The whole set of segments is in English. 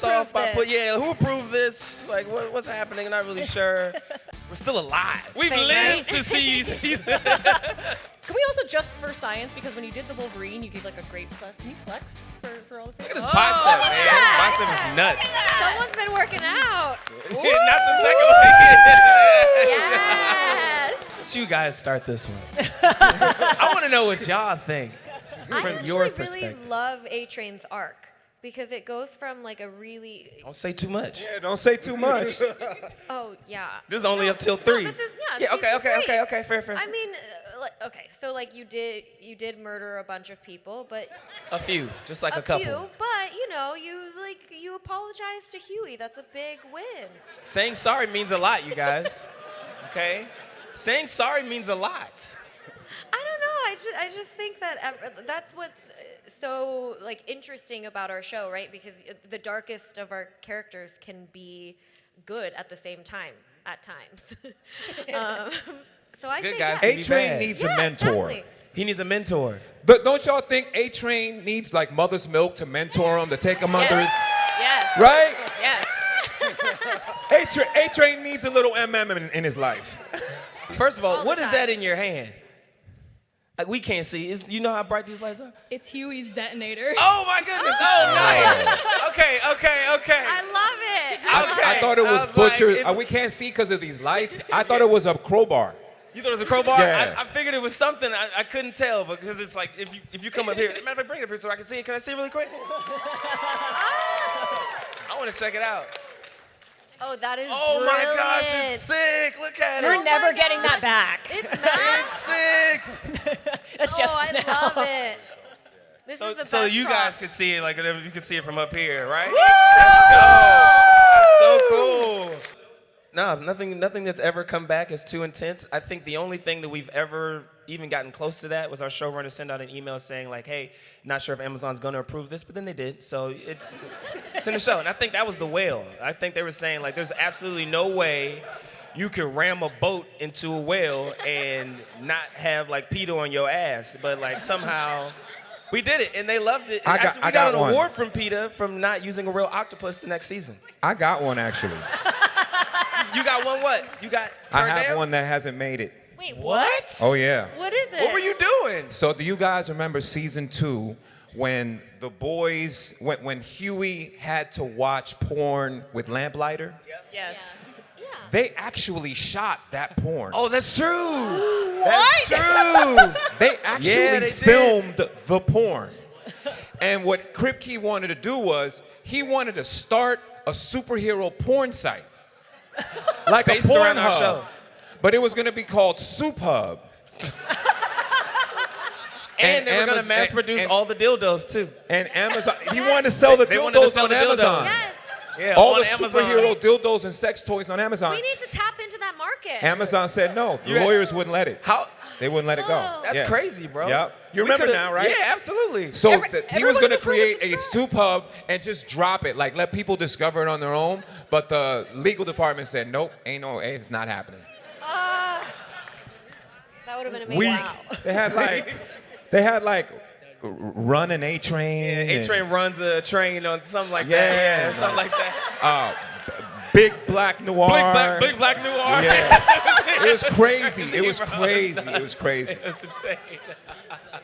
this off by who approved this? Like, what's happening? I'm not really sure. We're still alive. We've lived to see. Can we also just for science, because when you did the Wolverine, you gave like a great plus. Can you flex for all the things? Look at his bicep, man. His bicep is nuts. Someone's been working out. Not the second one. Yes. You guys start this one. I want to know what y'all think I from actually your really perspective. love A-Train's arc because it goes from like a really... Don't say too much. Yeah, don't say too much. Oh, yeah. This is only up till 3. No, this is, Yeah, season 3. okay, fair. I mean, so like you did murder a bunch of people, but... A few, just like a couple. few, but you know, you apologize to Huey. That's a big win. Saying sorry means a lot, you guys. Okay? Saying sorry means a lot. I don't know. I just think that that's what's so like interesting about our show, right? Because the darkest of our characters can be good at the same time, at times. So I Good think guys yeah. can be A-Train bad. needs a mentor. Exactly. He needs a mentor. But don't y'all think A-Train needs like mother's milk to mentor him, to take him under his... Yes. Right? Yes. A-Train needs a little MM in his life. First of all, All what the is time. that in your hand? Like, we can't see. You know how bright these lights are? It's Huey's detonator. Oh my goodness! Oh, nice. Okay. I love it. I thought it was, I was like, butcher. it- We can't see because of these lights. I thought it was a crowbar. You thought it was a crowbar? Yeah. I figured it was something. I couldn't tell because it's like if you come up here. Matter of fact, bring it up here so I can see it. Can I see it really quick? I want to check it out. Oh, that is Oh my brilliant. gosh, it's sick! Look at We're it. never my getting that back. It's not. It's sick. That's Oh, just I now. love it. This is the best So you prop. guys could see it like you could see it from up here, right? That's dope. That's so cool. No, nothing that's ever come back is too intense. I think the only thing that we've ever even gotten close to that was our showrunner send out an email saying like, hey, not sure if Amazon's gonna approve this, but then they did. So it's in the show. And I think that was the whale. I think they were saying like there's absolutely no way you could ram a boat into a whale and not have like PETA on your ass. But like somehow we did it and they loved it. I Actually, we got an one. award from PETA from not using a real octopus the next season. I got one actually. You got one what? You got I turned have down? one that hasn't made it. Wait, What? Oh yeah. What is it? What were you doing? So do you guys remember season 2 when the boys, when Huey had to watch porn with lamplighter? Yes. They actually shot that porn. Oh, that's true. That's true. They actually Yeah, they did. filmed the porn. And what Kripke wanted to do was he wanted to start a superhero porn site. Like Based a porn around our hub. show. But it was going to be called Soup Hub. And they were going to Amaz- mass produce and- all the dildos, too. And Amazon, he wanted to sell the They wanted to dildos sell on the dildos. Amazon. Yes. Yeah, All on the Amazon. superhero dildos and sex toys on Amazon. We need to tap into that market. Amazon said no. The You had- lawyers wouldn't let it. How? They wouldn't let it go. Oh. That's Yeah. crazy, bro. Yep. You We remember could've- now, right? Yeah, absolutely. So he was everyone going in to this room is create a subscribed. Stoop Hub and just drop it, like let people discover it on their own. But the legal department said, nope, it's not happening. That would have been amazing. Weak. Wow. They had like Run an A-Train. Yeah, A-Train runs a train on something like Yeah. that. Yeah, something like that. Big Black Noir. Big Black Noir. Yeah. It was crazy. It was Bro, crazy. it's It was crazy. It's insane.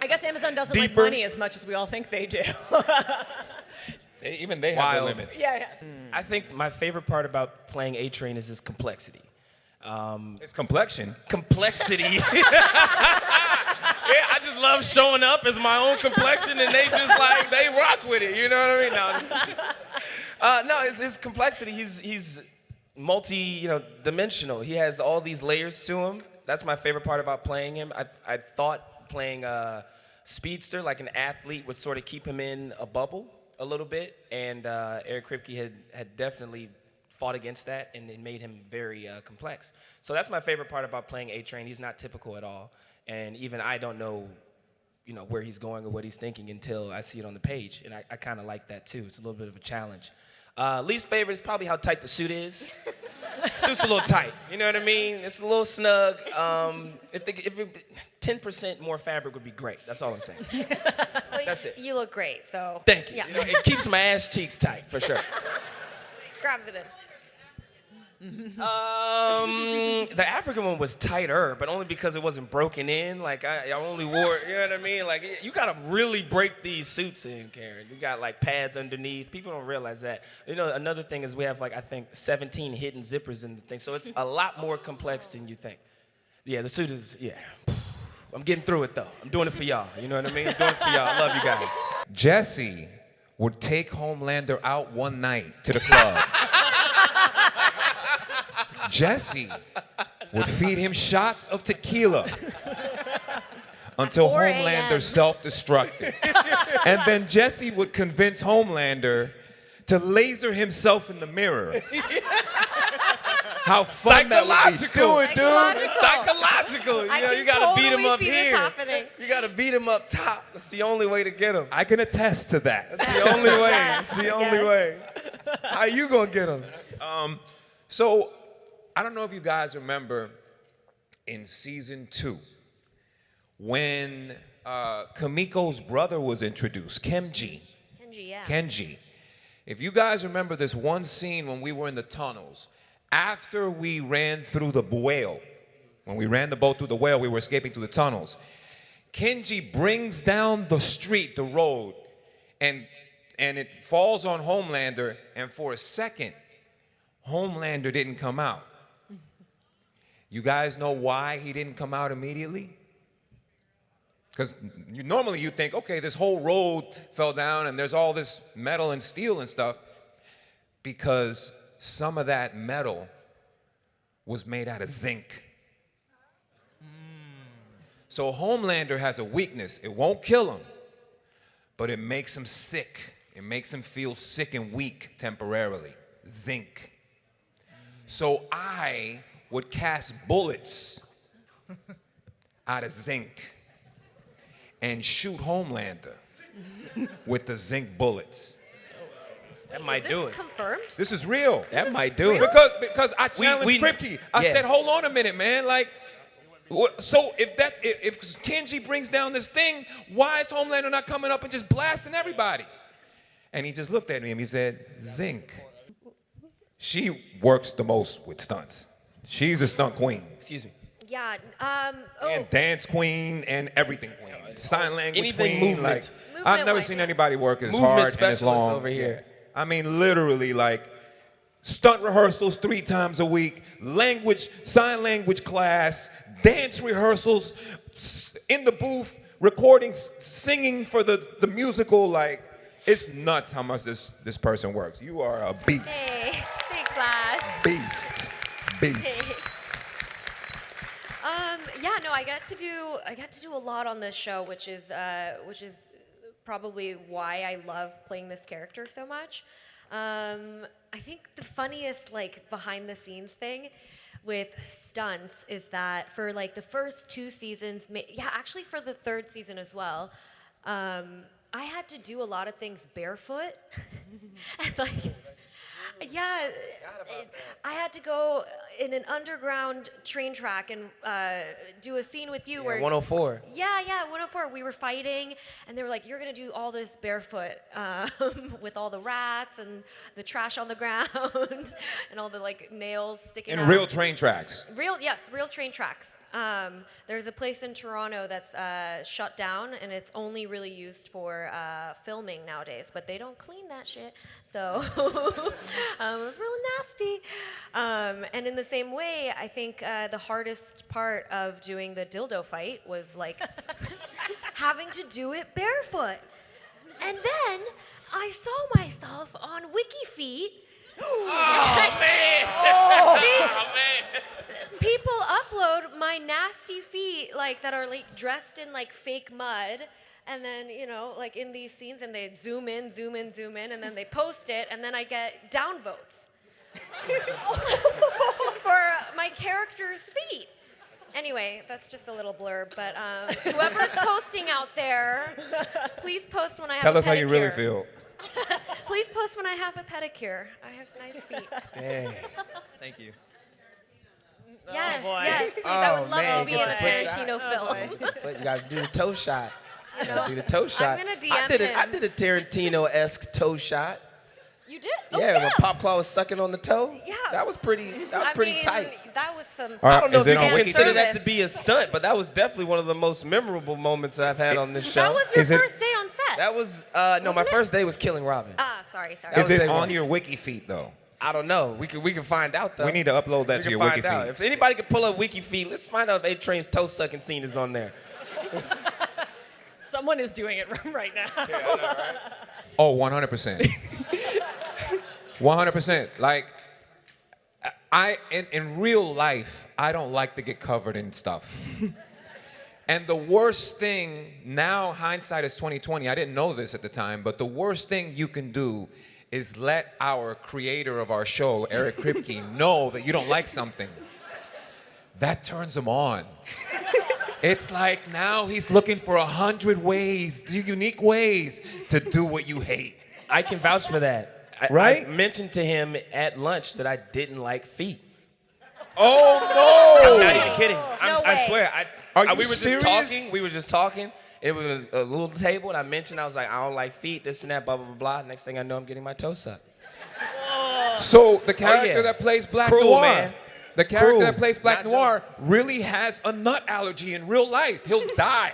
I guess Amazon doesn't like Deeper. money as much as we all think they do. Even they have their Wild. limits. yeah. I think my favorite part about playing A-Train is his complexity. It's complexion. Complexity. Yeah, I just love showing up as my own complexion, and they just like they rock with it. You know what I mean? No, it's his complexity. He's dimensional. He has all these layers to him. That's my favorite part about playing him. I thought playing Speedster, like an athlete, would sort of keep him in a bubble a little bit, and Eric Kripke had definitely fought against that, and it made him very complex. So that's my favorite part about playing A-Train. He's not typical at all, and even I don't know, where he's going or what he's thinking until I see it on the page, and I kind of like that too. It's a little bit of a challenge. Least favorite is probably how tight the suit is. Suit's a little tight, you know what I mean? It's a little snug. If 10% more fabric would be great. That's all I'm saying. Well, That's it. You look great, so. Thank you. Yeah. It keeps my ass cheeks tight for sure. grabs it in. The African one was tighter, but only because it wasn't broken in. Like I only wore, you know what I mean? Like you gotta really break these suits in, Karen. You got like pads underneath. People don't realize that. You know, another thing is we have like I think 17 hidden zippers in the thing, so it's a lot more complex than you think. Yeah, the suit is I'm getting through it though. I'm doing it for y'all. You know what I mean? I'm doing it for y'all. I love you guys. Jesse would take Homelander out one night to the club. Jesse would feed him shots of tequila until 4 a.m. Homelander self-destructed. And then Jesse would convince Homelander to laser himself in the mirror. How fun that would be. Do it, dude. Psychological. You I know, can you gotta beat him totally up see this here. happening. You gotta beat him up top. That's the only way to get him. I can attest to that. That's the only way. Yes, It's the only yes. way. How you gonna get him? So, I don't know if you guys remember in season 2 when Kamiko's brother was introduced, Kenji. Kenji, yeah. Kenji. If you guys remember this one scene when we were in the tunnels, after we ran through the whale, when we ran the boat through the whale, we were escaping through the tunnels. Kenji brings down the street, the road, and it falls on Homelander, and for a second, Homelander didn't come out. You guys know why he didn't come out immediately? Because normally you think, okay, this whole road fell down and there's all this metal and steel and stuff. Because some of that metal was made out of zinc. So Homelander has a weakness. It won't kill him, but it makes him sick. It makes him feel sick and weak temporarily. Zinc. So I would cast bullets out of zinc and shoot Homelander with the zinc bullets. That might Is do this it. confirmed? This is real. That might do it. Because I challenged Kripke. I yeah. said, hold on a minute, man. Like, so if Kenji brings down this thing, why is Homelander not coming up and just blasting everybody? And he just looked at me and he said, zinc. She works the most with stunts. She's a stunt queen. Excuse me. Yeah. And dance queen and everything queen. Sign language Anything queen. movement. Like, I've never Movement-wise, seen yeah. anybody work as Movement hard and as specialist long. over here. I mean, literally, like, stunt rehearsals 3 times a week, sign language class, dance rehearsals, in the booth, recording, singing for the musical. Like, it's nuts how much this person works. You are a beast. Hey, thanks, Laz. Beast. Yeah, no, I got to do a lot on this show, which is probably why I love playing this character so much. I think the funniest like behind the scenes thing with stunts is that for like the first 2 seasons, actually for the 3rd season as well, I had to do a lot of things barefoot. And like, yeah, I had to go in an underground train track and do a scene with you where 104. Yeah, 104. We were fighting, and they were like, "You're gonna do all this barefoot with all the rats and the trash on the ground and all the like nails sticking out." In real train tracks. Real train tracks. There's a place in Toronto that's shut down, and it's only really used for filming nowadays. But they don't clean that shit, so it was really nasty. And in the same way, I think the hardest part of doing the dildo fight was like having to do it barefoot. And then I saw myself on WikiFeet. Oh, man. People upload my nasty feet like that are like dressed in like fake mud, and then like in these scenes, and they zoom in, and then they post it, and then I get downvotes for my character's feet. Anyway, that's just a little blurb, but whoever's posting out there, please post when I have a pedicure. Tell us how you really feel. Please post when I have a pedicure. I have nice feet. Dang. Thank you. Yes, boy. yes, please. I would love man, to be in a get the push Tarantino film. But you gotta do the toe shot. You gotta do the toe shot. I'm gonna I DM did him. a Tarantino-esque toe shot. You did? Yeah, when Pop Claw was sucking on the toe. Yeah. That was pretty tight. That was some. All right, I don't know is if it you on can Wiki consider Feed? that to be a stunt, but that was definitely one of the most memorable moments I've had on this show. That was your Is it- first day on set. That was no, my Wasn't it? first day was killing Robin. Sorry. That Is was it day on one. your wiki feed though? I don't know. We can find out though. We need to upload that We to can your find wiki out. feed. If anybody can pull up Wiki feed, let's find out if A-Train's toe sucking scene is on there. Someone is doing it right now. Oh, 100%. 100%. Like, in real life, I don't like to get covered in stuff. And the worst thing, now hindsight is 2020, I didn't know this at the time, but the worst thing you can do is let our creator of our show, Eric Kripke, know that you don't like something. That turns him on. It's like now he's looking for 100 ways, unique ways to do what you hate. I can vouch for that. Right? I mentioned to him at lunch that I didn't like feet. Oh I'm no! not even kidding. I way. swear. Are you we were serious? just talking. We were just talking. It was a little table, and I mentioned I was like, I don't like feet, this and that, blah blah blah blah. Next thing I know, I'm getting my toe sucked. So the character yeah. that plays Black cruel, Noir, man. the character Cruel. that plays Black Not Noir really has a nut allergy in real life. He'll die.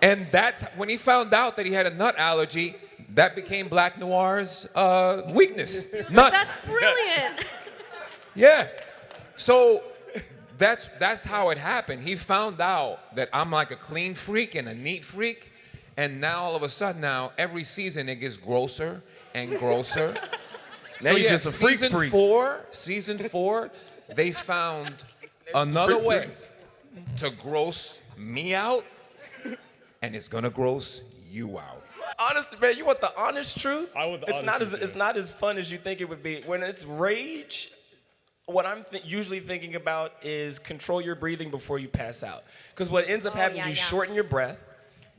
And that's when he found out that he had a nut allergy. That became Black Noir's weakness. Nuts. That's brilliant. Yeah. So that's how it happened. He found out that I'm like a clean freak and a neat freak, and now all of a sudden every season it gets grosser and grosser. Now you're just a freak freak. Season 4, they found another way to gross me out, and it's gonna gross you out. Honestly, man, you want the honest truth? I want the it's honest not truth, as yeah. it's not as fun as you think it would be. When it's rage, what I'm usually thinking about is control your breathing before you pass out. Because what ends up happening, you shorten your breath,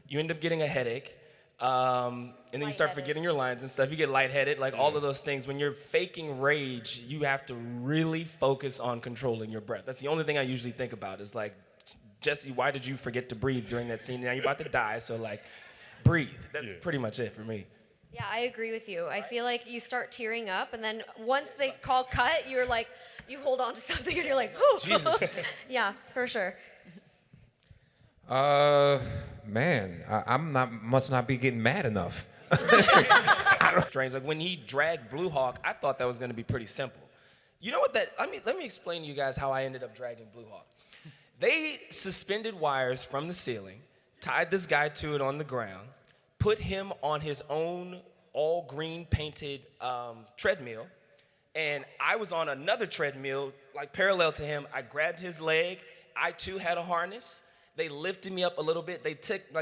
you end up getting a headache, and then you start Lightheaded. forgetting your lines and stuff. You get lightheaded, like all of those things. When you're faking rage, you have to really focus on controlling your breath. That's the only thing I usually think about is like, Jesse, why did you forget to breathe during that scene? Now you're about to die, so like, breathe. That's pretty much it for me. Yeah, I agree with you. I feel like you start tearing up, and then once they call cut, you're like, you hold on to something, and you're like, whew. Jesus. Yeah, for sure. Man, must not be getting mad enough. Strange. Like when he dragged Blue Hawk, I thought that was going to be pretty simple. You know what that? Let me explain to you guys how I ended up dragging Blue Hawk. They suspended wires from the ceiling, tied this guy to it on the ground, put him on his own all green painted treadmill, and I was on another treadmill like parallel to him. I grabbed his leg. I too had a harness. They lifted me up a little bit. They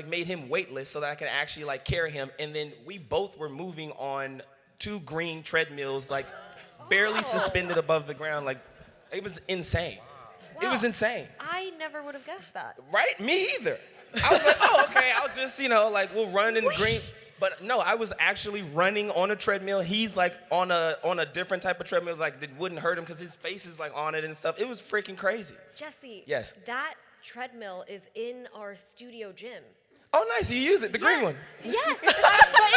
made him weightless so that I could actually like carry him. And then we both were moving on 2 green treadmills, like barely suspended above the ground. Like it was insane. It was Wow. insane. I never would have guessed that. Right? Me either. I was like, oh, okay, I'll just, like we'll run in the green. But no, I was actually running on a treadmill. He's like on a different type of treadmill, like that wouldn't hurt him because his face is like on it and stuff. It was freaking crazy. Jesse. Yes. That treadmill is in our studio gym. Oh, nice. You use it, the green one. Yes, but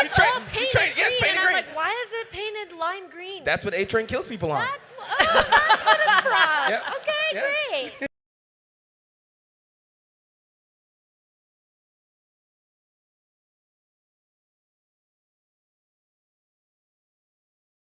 it's train- all you painted train- yes, green, painted and I'm green. like, why is it painted lime green? That's what A-Train kills people on. That's what it's from. Yep. Okay, Yeah. great.